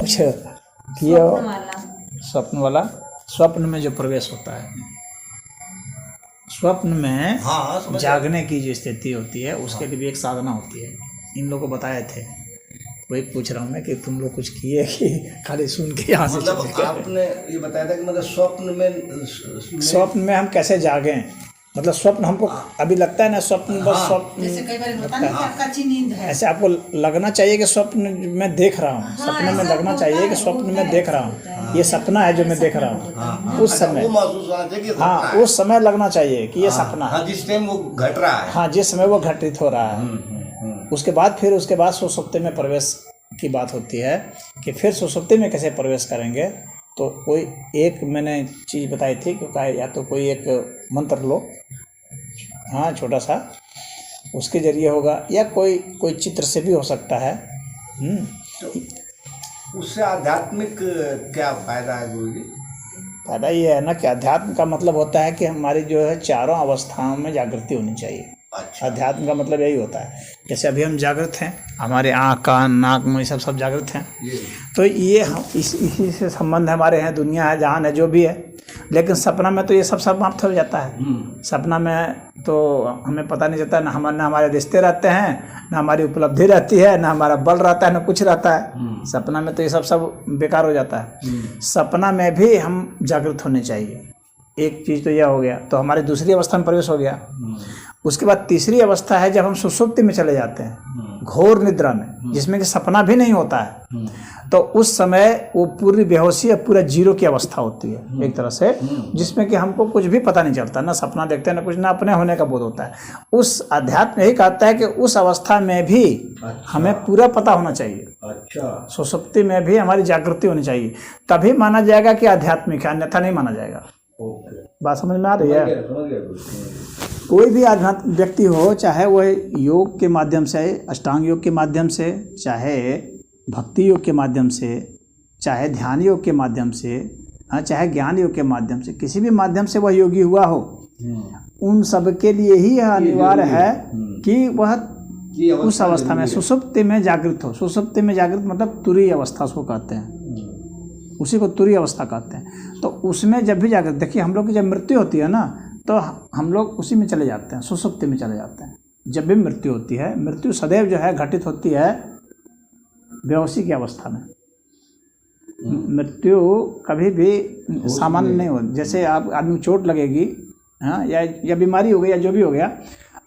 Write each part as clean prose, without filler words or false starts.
कुछ किए हो? स्वप्न वाला, स्वप्न में जो प्रवेश होता है, स्वप्न में जागने की जो स्थिति होती है उसके लिए भी एक साधना होती है। इन लोगों को बताए थे, वही पूछ रहा हूँ मैं कि तुम लोग कुछ किए कि खाली सुन के यहाँ से मतलब आपने ये बताया था कि मतलब स्वप्न में हम कैसे जागें, मतलब स्वप्न हमको अभी लगता है ना, स्वप्न बस स्वप्न जैसे कई बार होता है ना कच्ची नींद है, ऐसे आपको लगना चाहिए कि स्वप्न में देख रहा हूँ, सपने में लगना चाहिए कि स्वप्न में देख रहा हूँ, ये सपना है जो मैं देख रहा हूँ। उस समय हाँ, उस समय लगना चाहिए कि ये सपना है, जिस टाइम वो घट रहा है, हाँ, जिस समय वो घटित हो रहा है। उसके बाद सुषुप्ति में प्रवेश की बात होती है कि फिर सुषुप्ति में कैसे प्रवेश करेंगे। तो कोई एक मैंने चीज़ बताई थी कि या तो कोई एक मंत्र लो, हाँ, छोटा सा, उसके जरिए होगा, या कोई चित्र से भी हो सकता है। तो उससे आध्यात्मिक क्या फायदा है गुरु जी? फायदा ये है ना कि अध्यात्म का मतलब होता है कि हमारी जो है चारों अवस्थाओं में जागृति होनी चाहिए। अच्छा। अध्यात्म का मतलब यही होता है। जैसे अभी हम जागृत हैं, हमारे आँख कान नाक मुँह सब जागृत हैं, तो ये हम इसी से संबंध हमारे हैं, दुनिया है, जहान है, जो भी है। लेकिन सपना में तो ये सब समाप्त हो जाता है। सपना में तो हमें पता नहीं चलता, ना हमारे रिश्ते रहते हैं, ना हमारी उपलब्धि रहती है, ना हमारा बल रहता है, ना कुछ रहता है। सपना में तो ये सब बेकार हो जाता है। सपना में भी हम जागृत होने चाहिए। एक चीज़ तो यह हो गया, तो हमारी दूसरी अवस्था में प्रवेश हो गया। उसके बाद तीसरी अवस्था है जब हम सुषुप्ति में चले जाते हैं, घोर निद्रा में, जिसमें कि सपना भी नहीं होता है। तो उस समय वो पूरी बेहोशी या पूरा जीरो की अवस्था होती है एक तरह से, जिसमें कि हमको कुछ भी पता नहीं चलता, ना सपना देखते हैं, ना कुछ, ना अपने होने का बोध होता है। उस अध्यात्म यही कहता है कि उस अवस्था में भी हमें पूरा पता होना चाहिए। अच्छा। सुषुप्ति में भी हमारी जागृति होनी चाहिए, तभी माना जाएगा कि आध्यात्मिक है, अन्यथा नहीं माना जाएगा। बात समझ में आ रही है? कोई भी आध्यात्मिक व्यक्ति हो, चाहे वह योग के माध्यम से, अष्टांग योग के माध्यम से, चाहे भक्ति योग के माध्यम से, चाहे ध्यान योग के माध्यम से, चाहे ज्ञान योग के माध्यम से, किसी भी माध्यम से वह योगी हुआ हो, उन सब के लिए ही यह अनिवार्य है कि वह उस अवस्था में सुषुप्ति में जागृत हो। सुषुप्ति में जागृत मतलब तुरीय अवस्था उसको कहते हैं, उसी को तुरीय अवस्था कहते हैं। तो उसमें जब भी जागृत, देखिए हम लोग की जब मृत्यु होती है ना, तो हम लोग उसी में चले जाते हैं, सुषुप्ति में चले जाते हैं। जब भी मृत्यु होती है, मृत्यु सदैव जो है घटित होती है बेहोशी की अवस्था में। मृत्यु कभी भी सामान्य नहीं हो। जैसे आप आदमी को चोट लगेगी, हाँ, या बीमारी हो गई या जो भी हो गया,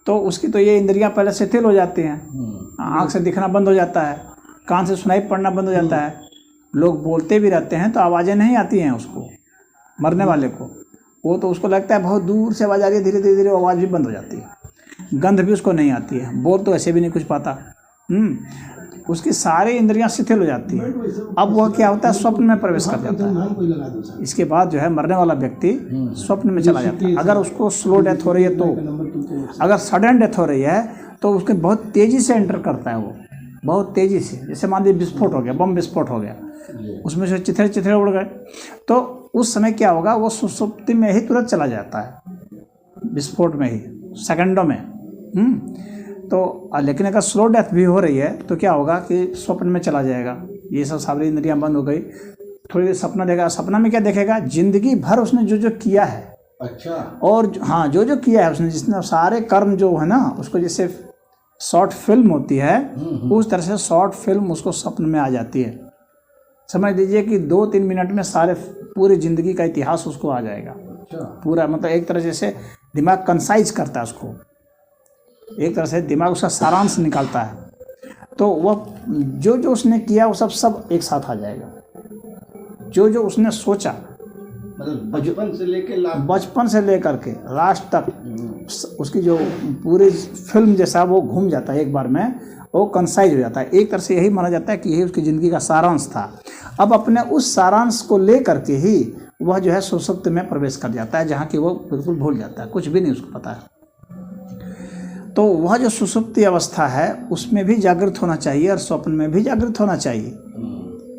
तो उसकी तो ये इंद्रियां पहले शिथिल हो जाती हैं। आँख से दिखना बंद हो जाता है, कान से सुनाई पड़ना बंद हो जाता है, लोग बोलते भी रहते हैं तो आवाज़ें नहीं आती हैं उसको, मरने वाले को। वो तो उसको लगता है बहुत दूर से आवाज़ आ रही है, धीरे धीरे आवाज़ भी बंद हो जाती है, गंध भी उसको नहीं आती है, बोल तो ऐसे भी नहीं कुछ पाता। उसकी सारी इंद्रियां शिथिल हो जाती है। अब वह क्या होता है, स्वप्न में प्रवेश कर जाता है। इसके बाद जो है मरने वाला व्यक्ति स्वप्न में चला जाता है। अगर उसको स्लो डेथ हो रही है, तो अगर सडन डेथ हो रही है तो उसके बहुत तेज़ी से एंटर करता है, वो बहुत तेज़ी से। जैसे मान लीजिए विस्फोट हो गया, बम विस्फोट हो गया, उसमें से चिथड़े उड़ गए, तो उस समय क्या होगा, वो सुषुप्ति में ही तुरंत चला जाता है, विस्फोट में ही, सेकंडों में। तो लेकिन अगर स्लो डेथ भी हो रही है तो क्या होगा कि स्वप्न में चला जाएगा, ये सब सारी इंद्रियां बंद हो गई, थोड़ी देर सपना देगा। सपना में क्या देखेगा, जिंदगी भर उसने जो जो किया है, अच्छा, और हाँ, जो जो किया है उसने, जिसने सारे कर्म जो है ना, उसको जैसे शॉर्ट फिल्म होती है, उस तरह से शॉर्ट फिल्म उसको स्वप्न में आ जाती है। समझ लीजिए कि 2-3 मिनट में सारे पूरी ज़िंदगी का इतिहास उसको आ जाएगा पूरा। मतलब एक तरह जैसे दिमाग कंसाइज करता है उसको, एक तरह से दिमाग उसका सारांश निकालता है, तो वह जो जो उसने किया वो सब एक साथ आ जाएगा। जो जो उसने सोचा, मतलब बचपन से लेकर के लास्ट तक उसकी जो पूरी फिल्म जैसा वो घूम जाता है एक बार में, वो कंसाइज हो जाता है। एक तरह से यही माना जाता है कि यही उसकी ज़िंदगी का सारांश था। अब अपने उस सारांश को ले करके ही वह जो है सुषुप्ति में प्रवेश कर जाता है, जहाँ की वो बिल्कुल भूल जाता है, कुछ भी नहीं उसको पता है। तो वह जो सुषुप्ति अवस्था है उसमें भी जागृत होना चाहिए और स्वप्न में भी जागृत होना चाहिए।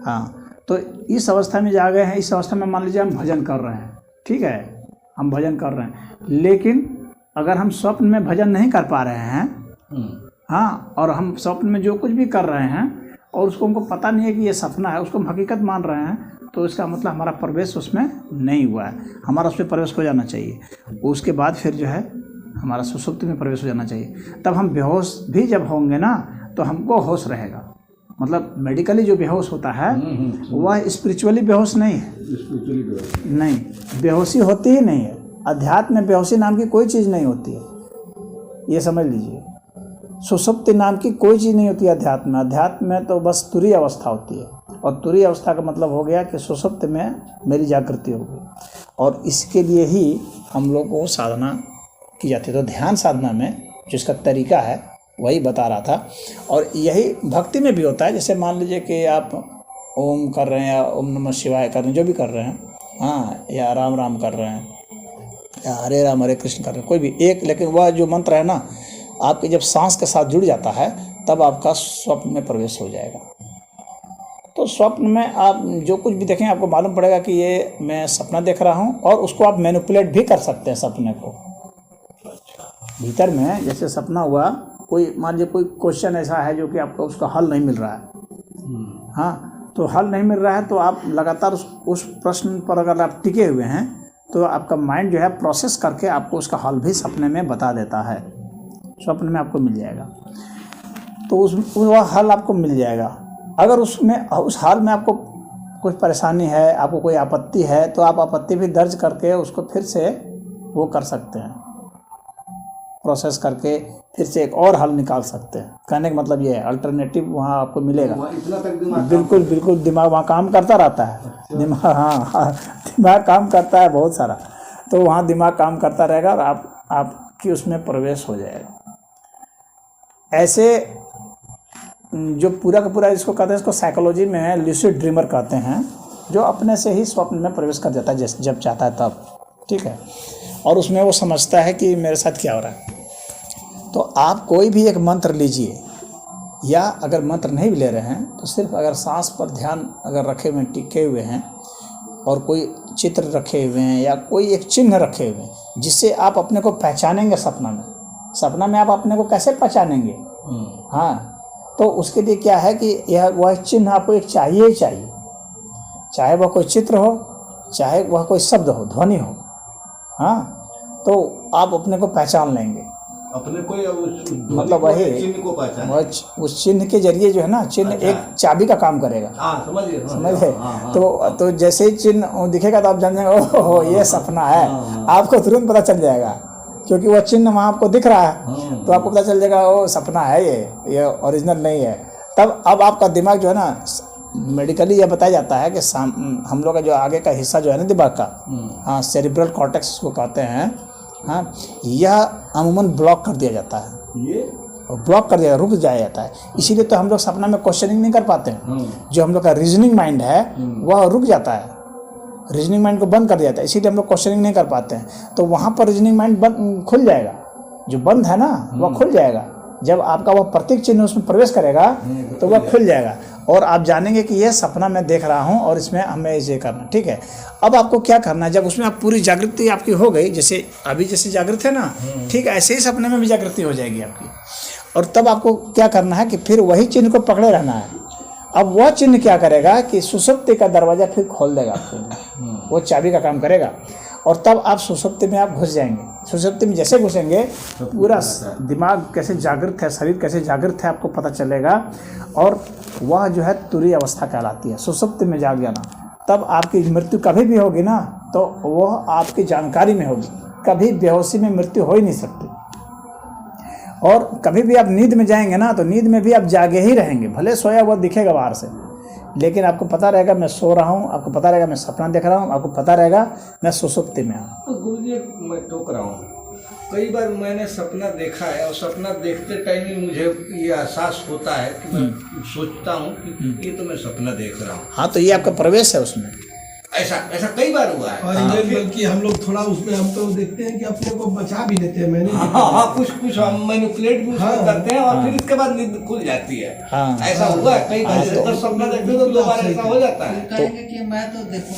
हाँ, तो इस अवस्था में जागे हैं, इस अवस्था में मान लीजिए हम भजन कर रहे हैं, ठीक है, हम भजन कर रहे हैं, लेकिन अगर हम स्वप्न में भजन नहीं कर पा रहे हैं, हाँ, और हम स्वप्न में जो कुछ भी कर रहे हैं और उसको हमको पता नहीं है कि ये सपना है, उसको हम हकीकत मान रहे हैं, तो इसका मतलब हमारा प्रवेश उसमें नहीं हुआ है। हमारा उसमें प्रवेश हो जाना चाहिए, उसके बाद फिर जो है हमारा सुषुप्ति में प्रवेश हो जाना चाहिए। तब हम बेहोश भी जब होंगे ना तो हमको होश रहेगा। मतलब मेडिकली जो बेहोश होता है वह स्पिरिचुअली बेहोश नहीं है, नहीं, बेहोशी होती ही नहीं है। अध्यात्म में बेहोशी नाम की कोई चीज़ नहीं होती है, ये समझ लीजिए। सुषुप्ति नाम की कोई चीज़ नहीं होती है अध्यात्म में। अध्यात्म में तो बस तुरीय अवस्था होती है, और तुरीय अवस्था का मतलब हो गया कि सुषुप्ति में मेरी जागृति होगी, और इसके लिए ही हम लोग को साधना की जाती है। तो ध्यान साधना में जिसका तरीका है वही बता रहा था, और यही भक्ति में भी होता है। जैसे मान लीजिए कि आप ओम कर रहे हैं या ओम नमः शिवाय कर रहे हैं, जो भी कर रहे हैं, हाँ, या राम राम कर रहे हैं या हरे राम हरे कृष्ण कर रहे हैं, कोई भी एक, लेकिन वह जो मंत्र है ना आपके जब सांस के साथ जुड़ जाता है तब आपका स्वप्न में प्रवेश हो जाएगा। तो स्वप्न में आप जो कुछ भी देखें आपको मालूम पड़ेगा कि ये मैं सपना देख रहा हूँ, और उसको आप मैनिपुलेट भी कर सकते हैं सपने को। भीतर में जैसे सपना हुआ, कोई मान लीजिए कोई क्वेश्चन ऐसा है जो कि आपको उसका हल नहीं मिल रहा है, हाँ, तो हल नहीं मिल रहा है तो आप लगातार उस प्रश्न पर अगर आप टिके हुए हैं तो आपका माइंड जो है प्रोसेस करके आपको उसका हल भी सपने में बता देता है, स्वप्न में आपको मिल जाएगा। तो वह हल आपको मिल जाएगा। अगर उस हाल में आपको कोई परेशानी है, आपको कोई आपत्ति है, तो आप आपत्ति भी दर्ज करके उसको फिर से वो कर सकते हैं, प्रोसेस करके फिर से एक और हल निकाल सकते हैं। कहने का मतलब ये है अल्टरनेटिव वहाँ आपको मिलेगा। बिल्कुल बिल्कुल, दिमाग वहाँ काम करता रहता है, दिमाग, हाँ, दिमाग काम करता है बहुत सारा, तो वहाँ दिमाग काम करता रहेगा और आपकी उसमें प्रवेश हो जाएगा। ऐसे जो पूरा का पूरा इसको कहते हैं, इसको साइकोलॉजी में लूसिड ड्रीमर कहते हैं, जो अपने से ही स्वप्न में प्रवेश कर जाता है जब चाहता है तब, ठीक है, और उसमें वो समझता है कि मेरे साथ क्या हो रहा है। तो आप कोई भी एक मंत्र लीजिए, या अगर मंत्र नहीं भी ले रहे हैं तो सिर्फ अगर सांस पर ध्यान अगर रखे हुए हैं, टिके हुए हैं, और कोई चित्र रखे हुए हैं या कोई एक चिन्ह रखे हुए हैं जिससे आप अपने को पहचानेंगे सपना में आप अपने को कैसे पहचानेंगे, हाँ, तो उसके लिए क्या है कि यह वह चिन्ह आपको एक चाहिए ही चाहिए, चाहे वह कोई चित्र हो, चाहे वह कोई शब्द हो, ध्वनि हो, हाँ, तो आप अपने को पहचान लेंगे। अपने को मतलब वही चिन्ह को पहचान, उस चिन्ह के जरिए जो है ना, चिन्ह एक चाबी का काम करेगा। समझिए। तो जैसे ही चिन्ह दिखेगा तो आप जान जाएंगे ओह ये सपना है, आपको तुरंत पता चल जाएगा, क्योंकि वह चिन्ह वहाँ आपको दिख रहा है, तो आपको पता चल जाएगा ओ सपना है, ये ओरिजिनल नहीं है। तब अब आपका दिमाग जो है ना, मेडिकली यह बताया जाता है कि हम लोग का जो आगे का हिस्सा जो है ना दिमाग का, हाँ, सेरिब्रल कॉर्टेक्स को कहते हैं, हाँ, यह अमूमन ब्लॉक कर दिया जाता है, ये ब्लॉक कर दिया, रुक जाया जाता है। इसीलिए तो हम लोग सपना में क्वेश्चनिंग नहीं कर पाते हैं। जो हम लोग का रीजनिंग माइंड है वह रुक जाता है, रीजनिंग माइंड को बंद कर दिया जाता है, इसीलिए हम लोग क्वेश्चनिंग नहीं कर पाते हैं। तो वहाँ पर रीजनिंग माइंड खुल जाएगा, जो बंद है ना वह खुल जाएगा। जब आपका वह प्रतीक चिन्ह उसमें प्रवेश करेगा तो वह खुल जाएगा, और आप जानेंगे कि यह सपना मैं देख रहा हूँ और इसमें हमें ये करना, ठीक है। अब आपको क्या करना है, जब उसमें आप पूरी जागृति आपकी हो गई, जैसे अभी जैसे जागृत है ना, ठीक है, ऐसे ही सपने में भी जागृति हो जाएगी आपकी। और तब आपको क्या करना है कि फिर वही चिन्ह को पकड़े रहना है। अब वह चिन्ह क्या करेगा कि सुषुप्ति का दरवाज़ा फिर खोल देगा आपको, वो चाबी का काम करेगा, और तब आप सुषुप्ति में आप घुस जाएंगे। सुषुप्ति में जैसे घुसेंगे पूरा दिमाग कैसे जागृत है, शरीर कैसे जागृत है आपको पता चलेगा, और वह जो है तुरीय अवस्था कहलाती है, सुषुप्ति में जाग जाना। तब आपकी मृत्यु कभी भी होगी ना तो वह आपकी जानकारी में होगी, कभी बेहोशी में मृत्यु हो ही नहीं सकती। और कभी भी आप नींद में जाएंगे ना तो नींद में भी आप जागे ही रहेंगे, भले सोया हुआ दिखेगा बाहर से, लेकिन आपको पता रहेगा मैं सो रहा हूँ, आपको पता रहेगा मैं सपना देख रहा हूँ, आपको पता रहेगा मैं सुषुप्ति में हूँ। गुरुजी मैं टोक रहा हूँ, कई बार मैंने सपना देखा है और सपना देखते टाइम ही मुझे ये एहसास होता है कि मैं सोचता हूँ कि ये तो मैं सपना देख रहा हूँ। हाँ, तो ये आपका प्रवेश है उसमें, ऐसा कई बार हुआ है। और बल्कि हम लोग थोड़ा उसमें हम तो देखते हैं कि अपने को बचा भी लेते हैं। मैंने हाँ, कुछ हम मैनिपुलेट भी उसमें करते हैं और फिर इसके बाद नींद खुल जाती है। हाँ, ऐसा हुआ है कई बार, तो सपना देखते तो दो बार ऐसा हो जाता है। कहेंगे कि मैं तो देखो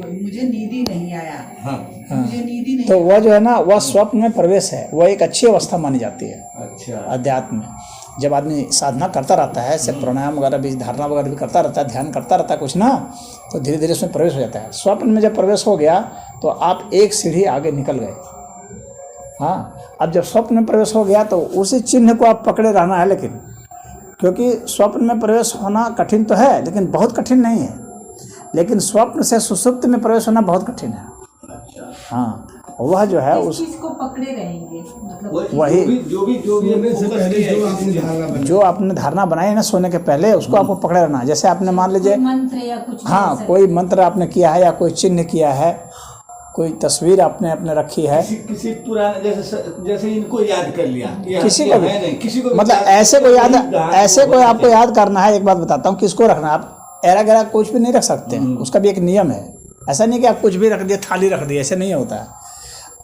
मुझे नींद ही नहीं आया, मुझे नींद ही नहीं। तो वह जो है ना वह स्वप्न में प्रवेश है, वह एक अच्छी अवस्था मानी जाती है अच्छा, अध्यात्म में। जब आदमी साधना करता रहता है, ऐसे प्राणायाम वगैरह भी, धारणा वगैरह भी करता रहता है, ध्यान करता रहता है कुछ ना, तो धीरे धीरे उसमें प्रवेश हो जाता है। स्वप्न में जब प्रवेश हो गया तो आप एक सीढ़ी आगे निकल गए। हाँ, अब जब स्वप्न में प्रवेश हो गया तो उसी चिन्ह को आप पकड़े रहना है, लेकिन क्योंकि स्वप्न में प्रवेश होना कठिन तो है लेकिन बहुत कठिन नहीं है, लेकिन स्वप्न से सुषुप्ति में प्रवेश होना बहुत कठिन है। हाँ, वह जो है उस चीज को पकड़े रहेंगे, मतलब वही जो आपने धारणा बनाई है ना सोने के पहले, उसको आपको पकड़े रहना है। जैसे आपने मान लीजिए मंत्र या कुछ, हाँ, कोई मंत्र आपने किया है या कोई चिन्ह किया है, कोई तस्वीर आपने अपने रखी है, किसी पुराने जैसे इनको याद कर लिया, किसी को भी नहीं, किसी को मतलब ऐसे कोई आपको याद करना है। एक बात बताता हूँ, किसको रखना, आप एरा गैरा कुछ भी नहीं रख सकते हैं, उसका भी एक नियम है। ऐसा नहीं कि आप कुछ भी रख दिए, थाली रख दी, ऐसे नहीं होता है।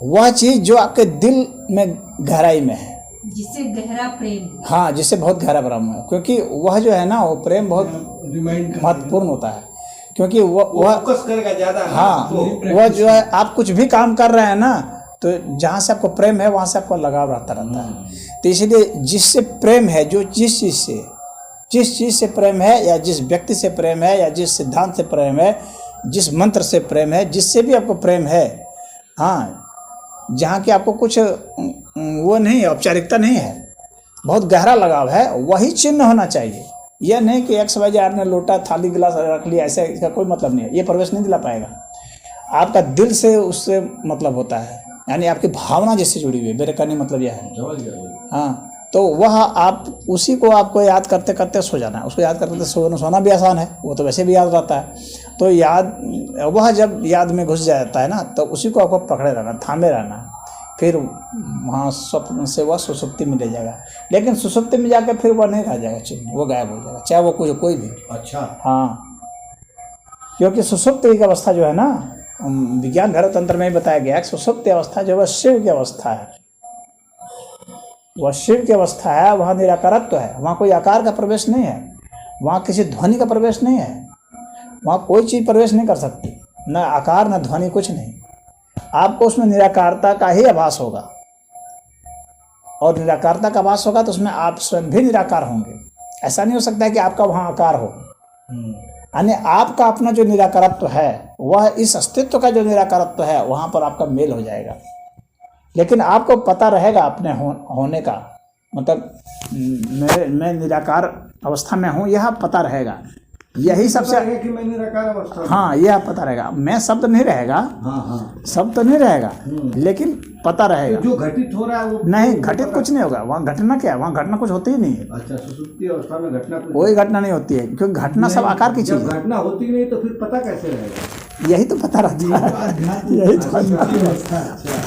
वह चीज़ जो आपके दिल में गहराई में है, जिससे गहरा प्रेम, हाँ, जिससे बहुत गहरा प्रेम है, क्योंकि वह जो है ना वो प्रेम बहुत महत्वपूर्ण होता है, क्योंकि वह फोकस करेगा ज्यादा। हाँ, वह जो है आप कुछ भी काम कर रहे हैं ना, तो जहाँ से आपको प्रेम है वहाँ से आपको लगाव रहता है। तो इसलिए जिससे प्रेम है, जो जिस चीज़ से प्रेम है, या जिस व्यक्ति से प्रेम है, या जिस सिद्धांत से प्रेम है, जिस मंत्र से प्रेम है, जिससे भी आपको प्रेम है, हाँ, जहाँ की आपको कुछ वो नहीं है, औपचारिकता नहीं है, बहुत गहरा लगाव है, वही चिन्ह होना चाहिए। यह नहीं कि XYZ आपने लोटा थाली गिलास रख लिया, ऐसे इसका कोई मतलब नहीं है, ये प्रवेश नहीं दिला पाएगा। आपका दिल से उससे मतलब होता है, यानी आपकी भावना जिससे जुड़ी हुई है, मेरे कहने मतलब यह है। हाँ, तो वह आप उसी को आपको याद करते करते सो जाना है। उसको याद करते करते सोना भी आसान है, वो तो वैसे भी याद रहता है। तो याद, वह जब याद में घुस जाता है ना, तो उसी को आपको पकड़े रहना, थामे रहना, फिर वहाँ स्वप्न से वह सुसुप्ति में ले जाएगा। लेकिन सुसुप्ति में जाकर फिर वह नहीं रह जाएगा चिन्ह, वो गायब हो जाएगा, चाहे वो कोई भी। अच्छा, हाँ, क्योंकि सुसुप्ति की अवस्था जो है ना, विज्ञान भैरव तंत्र में ही बताया गया है, सुसुप्ति अवस्था जो है शिव की अवस्था है, वह शिव की अवस्था है। वहाँ निराकारत्व है, वहाँ कोई आकार का प्रवेश नहीं है, वहाँ किसी ध्वनि का प्रवेश नहीं है, वहाँ कोई चीज़ प्रवेश नहीं कर सकती, न आकार न ध्वनि, कुछ नहीं। आपको उसमें निराकारता का ही आभास होगा, और निराकारता का आभास होगा तो उसमें आप स्वयं भी निराकार होंगे। ऐसा नहीं हो सकता है कि आपका वहाँ आकार हो, यानी आपका अपना जो निराकारत्व है, वह इस अस्तित्व का जो निराकारत्व है, वहाँ पर आपका मेल हो जाएगा। लेकिन आपको पता रहेगा अपने होने का, मतलब मैं निराकार अवस्था में हूँ, यह पता रहेगा। यही सबसे कि मैं निराकार अवस्था, हाँ, यह पता रहेगा। मैं शब्द नहीं रहेगा, हाँ, शब्द नहीं रहेगा, लेकिन पता रहेगा। जो घटित हो रहा है वो नहीं, घटित कुछ नहीं होगा। वहाँ घटना क्या है, वहाँ घटना कुछ होती ही नहीं है। अच्छा, सुसुप्ति अवस्था में घटना कोई घटना नहीं होती है, क्योंकि घटना सब आकार की चीज़ जब है। घटना होती नहीं तो फिर पता कैसे रहेगा? यही तो पता रहता है, यही तो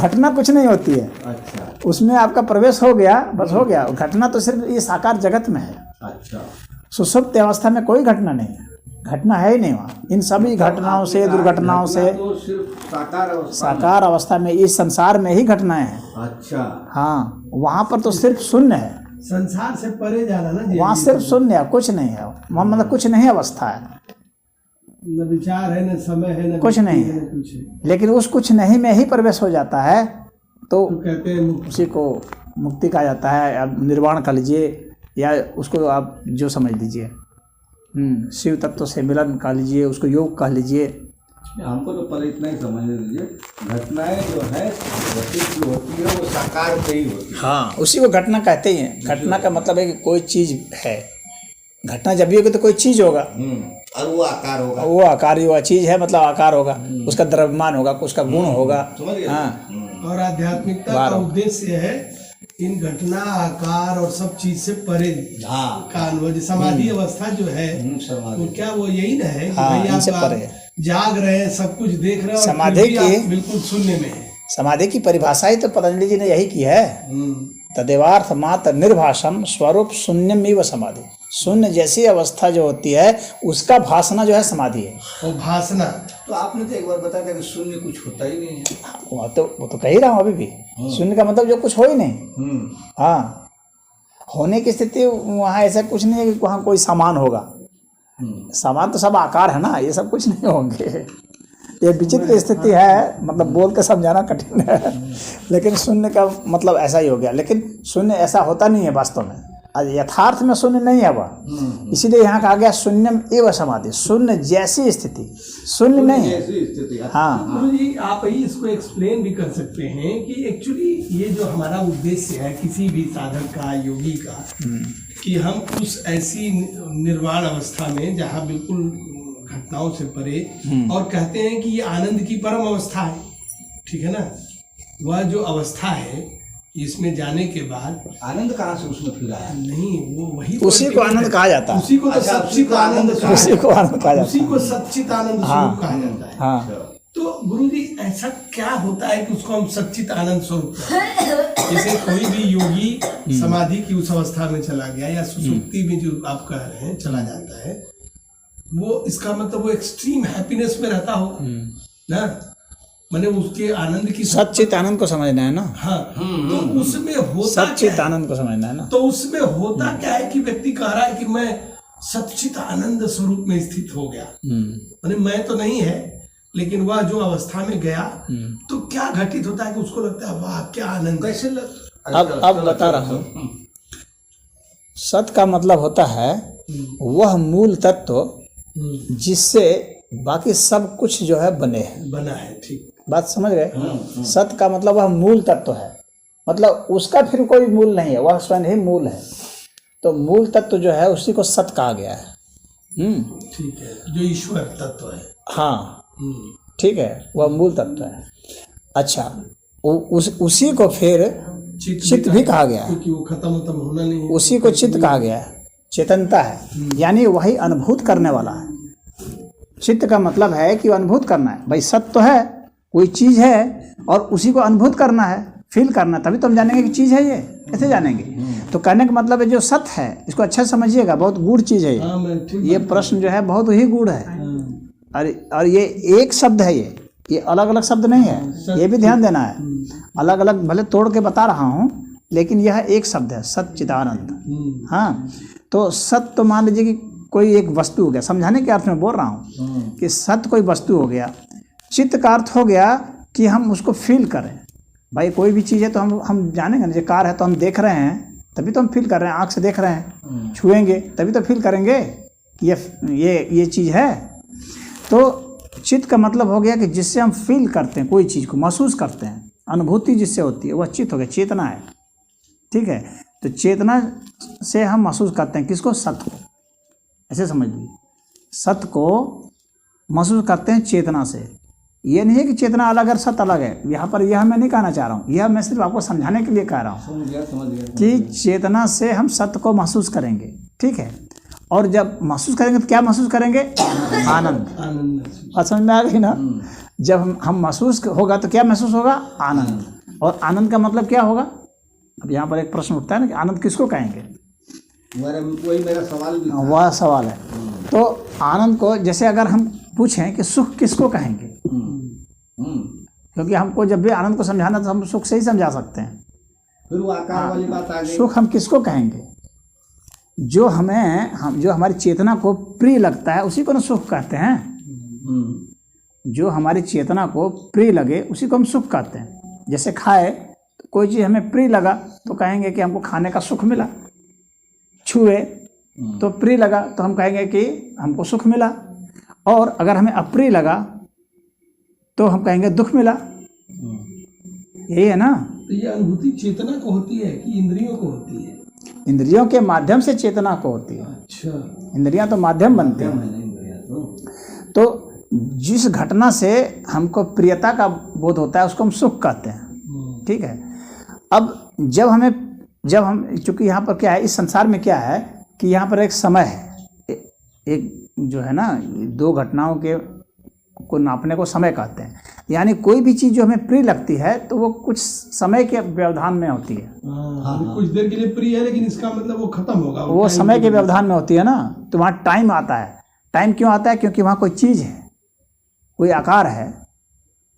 घटना कुछ नहीं होती है। अच्छा, उसमें आपका प्रवेश हो गया, बस हो गया। घटना तो सिर्फ इस आकार जगत में है। अच्छा, सुषुप्त अवस्था में कोई घटना नहीं है, घटना है ही नहीं वहाँ। इन सभी घटनाओं से, दुर्घटनाओं से, तो सिर्फ साकार अवस्था साकार अवस्था में, इस संसार में ही घटनाएं हैं। अच्छा, हाँ, वहाँ पर तो सिर्फ शून्य है, संसार से परे जाना ना जी। वहाँ सिर्फ शून्य है, कुछ नहीं है वहाँ, मतलब कुछ नहीं अवस्था है, न विचार है, न समय है, न कुछ नहीं है। कुछ है। लेकिन उस कुछ नहीं में ही प्रवेश हो जाता है, तो तो कहते हैं उसी को मुक्ति कहा जाता है। आप निर्वाण कह लीजिए, या उसको आप जो समझ लीजिए, शिव तत्व से मिलन कह लीजिए, उसको योग कह लीजिए। हमको तो पहले इतना ही समझने दीजिए, घटनाएं जो है घटित जो होती है वो साकार पे ही होती है। हाँ, उसी को घटना कहते ही हैं। घटना का मतलब है कि कोई चीज़ है, घटना जब भी होगी तो कोई चीज़ होगा, और वो आकार होगा, वो आकार हुआ चीज़ है, मतलब आकार होगा, उसका द्रव्यमान होगा, उसका गुण होगा। समझ गए? हाँ, और आध्यात्मिकता का उद्देश्य है इन घटना, आकार और सब चीज से परे हाँ, का अनुभव। समाधि अवस्था जो है, समाधि तो क्या वो यही ना है कि हाँ, भाई इनसे आप परे। जाग रहे हैं, सब कुछ देख रहे हैं, और समाधि फिर भी की- आप बिल्कुल शून्य में है। समाधि की परिभाषा ही तो पतंजलि जी ने यही की है, तदेवार्थ मात्र निर्भाषम स्वरूप शून्यमेव समाधि। शून्य जैसी अवस्था जो होती है, उसका भासना जो है समाधि है। और भासना, तो आपने तो एक बार बताया था कि शून्य कुछ होता ही नहीं है। वो तो कह ही रहा हूँ अभी भी। शून्य का मतलब जो कुछ हो ही नहीं। हाँ, होने की स्थिति वहाँ ऐसा कुछ नहीं है कि वहाँ कोई सामान होगा। सामान तो सब आकार है ना, ये सब कुछ नहीं होंगे। ये विचित्र स्थिति है, मतलब बोल के समझाना कठिन है, लेकिन शून्य का मतलब ऐसा ही हो गया। लेकिन शून्य ऐसा होता नहीं है वास्तव में। यथार्थ में शून्य नहीं है वह, इसीलिए यहाँ कहा गया शून्यम एवं समाधि, शून्य जैसी स्थिति, शून्य नहीं है। ऐसी स्थिति है। हाँ गुरु जी आप ही इसको एक्सप्लेन भी कर सकते हैं कि एक्चुअली ये जो हमारा उद्देश्य है किसी भी साधक का, योगी का, कि हम उस ऐसी निर्वाण अवस्था में जहाँ बिल्कुल घटनाओं से परे, और कहते हैं कि ये आनंद की परम अवस्था है, ठीक है ना, वह जो अवस्था है इसमें जाने के बाद आनंद कहाँ से उसमें फिर आया? नहीं, वो वही उसी को आनंद कहा जाता है, उसी को तो अच्छा, सच्चित आनंद उसी को आनंद कहा जाता उसी है। को सच्चित आनंद स्वरूप कहा जाता है। हाँ तो गुरु जी ऐसा क्या होता है कि उसको हम सच्चित आनंद स्वरूप कहते हैं? जैसे कोई भी योगी समाधि की उस अवस्था में चला गया या सुसुप्ति में जो आप कह रहे हैं चला जाता है, वो इसका मतलब वो एक्सट्रीम हैप्पीनेस में रहता हो ना, माने उसके आनंद की सच्चित आनंद को समझना है ना, हाँ, तो उसमें होता सच्चित क्या है? आनंद को समझना है ना। तो उसमें होता क्या है कि व्यक्ति कह रहा है कि मैं सच्चित आनंद स्वरूप में स्थित हो गया, माने मैं तो नहीं है, लेकिन वह जो अवस्था में गया तो क्या घटित होता है कि उसको लगता है वाह क्या आनंद। कैसे अब बता रहा हूँ, सत का मतलब होता है वह मूल तत्व जिससे बाकी सब कुछ जो है बने हैं। बना है, ठीक, बात समझ गए। सत का मतलब वह मूल तत्व है, मतलब उसका फिर कोई मूल नहीं है, वह स्वयं ही मूल है। तो मूल तत्व जो है उसी को सत कहा गया है। ठीक है, जो ईश्वर तत्व है। हाँ ठीक है, वह मूल तत्व है। अच्छा, उसी को फिर चित्त भी कहा गया है, क्योंकि वो खत्म होना नहीं है। उसी को चित्त कहा गया है, चेतनता है, यानी वही अनुभूत करने वाला है। चित्त का मतलब है कि वो अनुभूत करना है। भाई सत्य तो है, कोई चीज़ है और उसी को अनुभूत करना है, फील करना है, तभी तो हम जानेंगे कि चीज़ है ये, कैसे जानेंगे। तो कहने का मतलब है जो सत्य है इसको अच्छा समझिएगा, बहुत गूढ़ चीज़ है ये प्रश्न जो है बहुत ही गूढ़ है। और ये एक शब्द है, ये अलग अलग शब्द नहीं है, ये भी ध्यान देना है। अलग अलग भले तोड़ के बता रहा हूँ, लेकिन यह एक शब्द है, सच्चिदानंद। हाँ, तो सत्य तो मान लीजिए कि कोई एक वस्तु हो गया, समझाने के अर्थ में बोल रहा हूँ कि सत्य कोई वस्तु हो गया। चित्त का अर्थ हो गया कि हम उसको फील करें। भाई कोई भी चीज़ है तो हम जानेंगे ना, जो कार है तो हम देख रहे हैं तभी तो हम फील कर रहे हैं, आँख से देख रहे हैं, छुएंगे तभी तो फील करेंगे ये चीज़ है। तो चित्त का मतलब हो गया कि जिससे हम फील करते हैं, कोई चीज़ को महसूस करते हैं, अनुभूति जिससे होती है वह चित्त हो गया, चेतना है। ठीक है, तो चेतना से हम महसूस करते हैं किसको? सत्य को। ऐसे समझ लीजिए, सत्य को महसूस करते हैं चेतना से। ये नहीं है कि चेतना अलग है सत्य अलग है, यहाँ पर यह मैं नहीं कहना चाह रहा हूँ, यह मैं सिर्फ आपको समझाने के लिए कह रहा हूँ समझ गया कि चेतना से हम सत्य को महसूस करेंगे। ठीक है, और जब महसूस करेंगे तो क्या महसूस करेंगे? आनंद। बात समझ में आ गई ना? जब हम महसूस होगा तो क्या महसूस होगा? आनंद। और आनंद का मतलब क्या होगा? अब यहाँ पर एक प्रश्न उठता है ना कि आनंद किसको कहेंगे? वही मेरा सवाल भी था। वह सवाल है। तो आनंद को जैसे अगर हम पूछें कि सुख किसको कहेंगे, क्योंकि हमको जब भी आनंद को समझाना तो हम सुख से ही समझा सकते हैं। फिर वो आकार वाली बात आ गई। सुख हम किसको कहेंगे? जो हमारी चेतना को प्रिय लगता है उसी को ना सुख कहते हैं। जो हमारी चेतना को प्रिय लगे उसी को हम सुख कहते हैं। जैसे खाए तो कोई चीज़ हमें प्रिय लगा तो कहेंगे कि हमको खाने का सुख मिला। छुए तो प्रिय लगा तो हम कहेंगे कि हमको सुख मिला। और अगर हमें अप्रिय लगा तो हम कहेंगे दुख मिला। यही है ना? तो ये अनुभूति चेतना को होती है कि इंद्रियों को होती है? इंद्रियों के माध्यम से चेतना को होती है। अच्छा, इंद्रियां तो माध्यम बनते हैं। तो जिस घटना से हमको प्रियता का बोध होता है उसको हम सुख कहते हैं। ठीक है, अब जब हम चूंकि यहाँ पर क्या है, इस संसार में क्या है कि यहाँ पर एक समय है, एक जो है ना, दो घटनाओं के को नापने को समय कहते हैं। यानी कोई भी चीज़ जो हमें प्रिय लगती है तो वो कुछ समय के व्यवधान में होती है। कुछ देर के लिए प्रिय है लेकिन इसका मतलब वो खत्म होगा, वो समय के व्यवधान में होती है ना। तो वहाँ टाइम आता है। टाइम क्यों आता है? क्योंकि वहाँ कोई चीज़ है, कोई आकार है,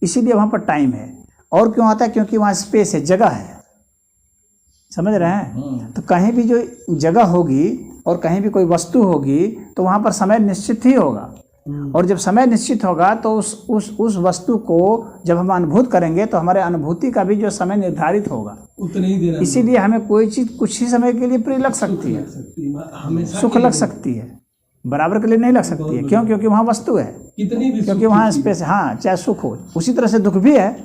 इसीलिए वहाँ पर टाइम है। और क्यों आता है? क्योंकि वहाँ स्पेस है, जगह है। समझ रहे हैं? तो कहीं भी जो जगह होगी और कहीं भी कोई वस्तु होगी तो वहाँ पर समय निश्चित ही होगा। और जब समय निश्चित होगा तो उस वस्तु को जब हम अनुभूत करेंगे तो हमारे अनुभूति का भी जो समय निर्धारित होगा, उतना ही देना। इसीलिए हमें कोई चीज़ कुछ ही समय के लिए प्रिय लग सकती है, हमेशा सुख लग सकती है, बराबर के लिए नहीं लग सकती है। क्यों? क्योंकि वहाँ वस्तु है, कितनी भी क्योंकि वहाँ स्पेस, हाँ, चाहे सुख हो। उसी तरह से दुख भी है,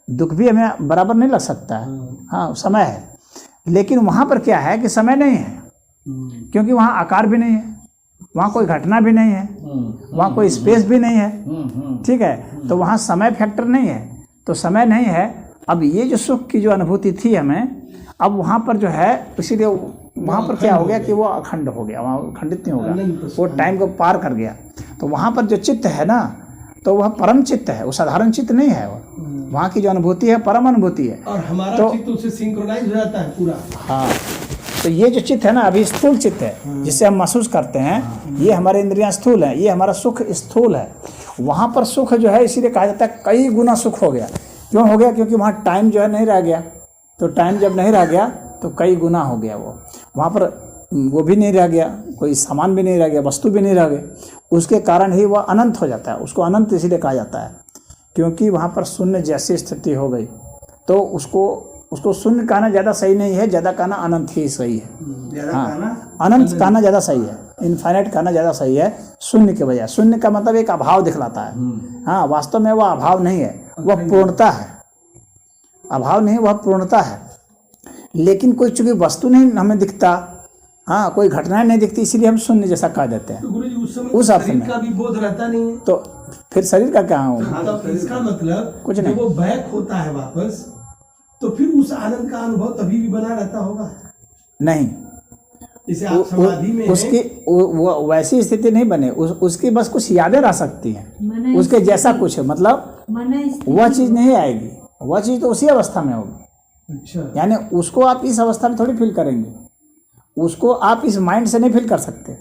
दुख भी हमें बराबर नहीं लग सकता है, हाँ, समय है। लेकिन वहाँ पर क्या है कि समय नहीं है, क्योंकि वहाँ आकार भी नहीं है, वहाँ कोई घटना भी नहीं है, वहाँ कोई स्पेस भी नहीं है, ठीक है। तो वहाँ समय फैक्टर नहीं है, तो समय नहीं है। अब ये जो सुख की जो अनुभूति थी हमें, अब वहाँ पर जो है, इसीलिए वहाँ पर क्या हो गया कि वो अखंड हो गया, वहाँ खंडित नहीं हो गया, वो टाइम को पार कर गया। तो वहाँ पर जो चित्त है ना, तो वह परम चित्त है, वो साधारण चित्त नहीं है। वहाँ की जो अनुभूति है परम अनुभूति है, और हमारा तो चित्त उससे सिंक्रोनाइज हो जाता है पूरा। हाँ, तो ये जो चित्त है ना, अभी स्थूल चित्त है, जिससे हम महसूस करते हैं, ये हमारे इंद्रियां स्थूल हैं, ये हमारा सुख स्थूल है। वहाँ पर सुख जो है, इसीलिए कहा जाता है कई गुना सुख हो गया। क्यों हो गया? क्योंकि वहाँ टाइम जो है नहीं रह गया, तो टाइम जब नहीं रह गया तो कई गुना हो गया। वो वहाँ पर वो भी नहीं रह गया, कोई सामान भी नहीं रह गया, वस्तु भी नहीं रह गई, उसके कारण ही वह अनंत हो जाता है। उसको अनंत इसीलिए कहा जाता है क्योंकि वहाँ पर शून्य जैसी स्थिति हो गई। तो उसको शून्य कहना ज़्यादा सही नहीं है, ज़्यादा कहना अनंत ही सही है। हाँ, अनंत कहना ज़्यादा सही है, इनफाइनाइट कहना ज़्यादा सही है शून्य के बजाय। शून्य का मतलब एक अभाव दिखलाता है। हाँ, वास्तव में वह अभाव नहीं है, वह पूर्णता है। अभाव नहीं, वह पूर्णता है। लेकिन कोई चूंकि वस्तु नहीं हमें दिखता, हाँ, कोई घटनाएं नहीं दिखती, इसीलिए हम शून्य जैसा कह देते हैं। तो गुरु जी उस अर्थ में का भी बोध रहता नहीं है, तो फिर शरीर का क्या हो? तो इसका मतलब कुछ नहीं। जब वो बैक होता है वापस, तो फिर उस आनंद का अनुभव तभी भी बना रहता होगा। नहीं, जैसे आप समाधि में उसकी वो वैसी स्थिति नहीं बने, उसकी बस कुछ यादें रह सकती हैं, उसके जैसा कुछ है, मतलब वह चीज़ नहीं आएगी, वह चीज़ तो उसी अवस्था में होगी। अच्छा, यानी उसको आप इस अवस्था में थोड़ी फील करेंगे, उसको आप इस माइंड से नहीं फील कर सकते।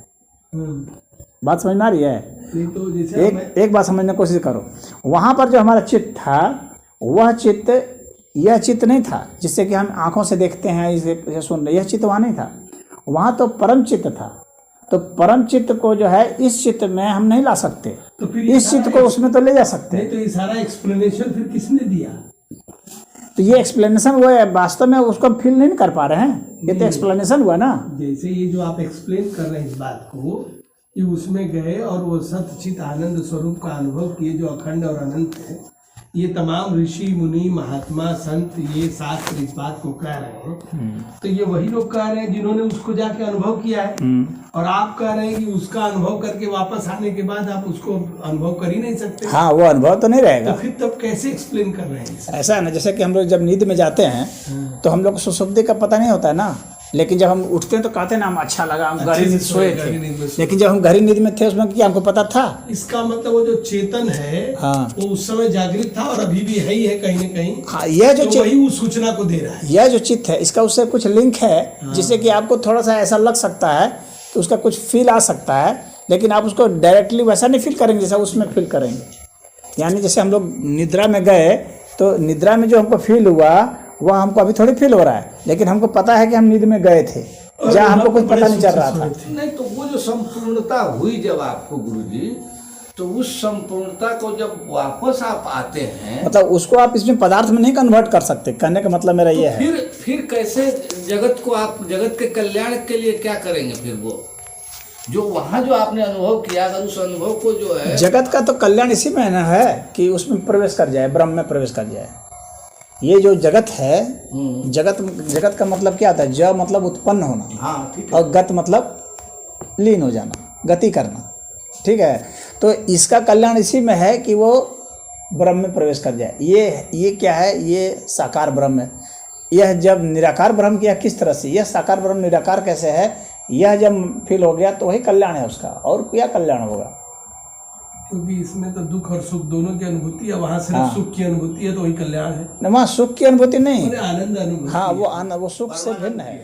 बात समझ में आ रही है? नहीं तो जैसे एक बात समझने की कोशिश करो। वहाँ पर जो हमारा चित्त था, वह चित्त, यह चित्त नहीं था जिससे कि हम आंखों से देखते हैं, इसे सुन रहे, यह चित्त वहाँ नहीं था। वहाँ तो परम चित्त था। तो परम चित्त को जो है इस चित्त में हम नहीं ला सकते, तो फिर इस चित्त को उसमें तो ले जा सकते हैं। तो ये सारा एक्सप्लेनेशन फिर किसने दिया? तो ये एक्सप्लेनेशन वो है, वास्तव में उसको हम फील नहीं कर पा रहे हैं, ये तो एक्सप्लेनेशन हुआ ना। जैसे ये जो आप एक्सप्लेन कर रहे हैं इस बात को, कि उसमें गए और वो सतचित आनंद स्वरूप का अनुभव किए जो अखंड और अनंत है। ये तमाम ऋषि मुनि महात्मा संत ये शास्त्र इस बात को कह रहे हैं, तो ये वही लोग कह रहे हैं जिन्होंने उसको जाके अनुभव किया है। और आप कह रहे हैं कि उसका अनुभव करके वापस आने के बाद आप उसको अनुभव कर ही नहीं सकते। हाँ, वो अनुभव तो नहीं रहेगा। तो फिर तब कैसे एक्सप्लेन कर रहे हैं? ऐसा है ना, जैसे कि हम लोग जब नींद में जाते हैं तो हम लोग को सुसुप्ति का पता नहीं होता है ना, लेकिन जब हम उठते हैं तो कहते हैं ना हम अच्छा लगा, हम गहरी नींद सोए थे। लेकिन जब हम गहरी नींद में थे उसमें क्या हमको पता था? इसका मतलब वो जो चेतन है, हाँ, वो उस समय जागृत था और अभी भी है ही है कहीं न कहीं। हाँ, यह जो तो वही उस सूचना को दे रहा है। यह जो चित्त है, इसका उससे कुछ लिंक है, जिससे कि आपको थोड़ा सा ऐसा लग सकता है कि उसका कुछ फील आ सकता है, लेकिन आप उसको डायरेक्टली वैसा नहीं फील करेंगे जैसा उसमें फील करेंगे। यानी जैसे हम लोग निद्रा में गए तो निद्रा में जो हमको फील हुआ वह हमको अभी थोड़ी फील हो रहा है, लेकिन हमको पता है कि हम नींद में गए थे, जहाँ हमको कुछ पता नहीं चल रहा था। नहीं, तो वो जो संपूर्णता हुई जब आपको गुरुजी, तो उस संपूर्णता को जब वापस आप आते हैं, मतलब उसको आप इसमें पदार्थ में नहीं कन्वर्ट कर सकते, कहने का मतलब मेरा ये है। फिर कैसे जगत को आप जगत के कल्याण के लिए क्या करेंगे? फिर वो जो वहाँ जो आपने अनुभव किया, अगर उस अनुभव को जो है, जगत का तो कल्याण इसी में ना है कि उसमें प्रवेश कर जाए, ब्रह्म में प्रवेश कर जाए। ये जो जगत है, जगत का मतलब क्या होता है? ज मतलब उत्पन्न होना, हाँ, ठीक है, और गत मतलब लीन हो जाना, गति करना, ठीक है। तो इसका कल्याण इसी में है कि वो ब्रह्म में प्रवेश कर जाए। ये क्या है? ये साकार ब्रह्म है। यह जब निराकार ब्रह्म किया किस तरह से, यह साकार ब्रह्म निराकार कैसे है, यह जब फील हो गया तो वही कल्याण है उसका, और क्या कल्याण होगा? क्योंकि इसमें तो दुख और सुख दोनों की अनुभूति है, वहाँ सिर्फ सुख की अनुभूति है, तो वही कल्याण है। वहाँ सुख की अनुभूति नहीं, आनंद अनुभूति। हाँ, वो सुख से भिन्न है।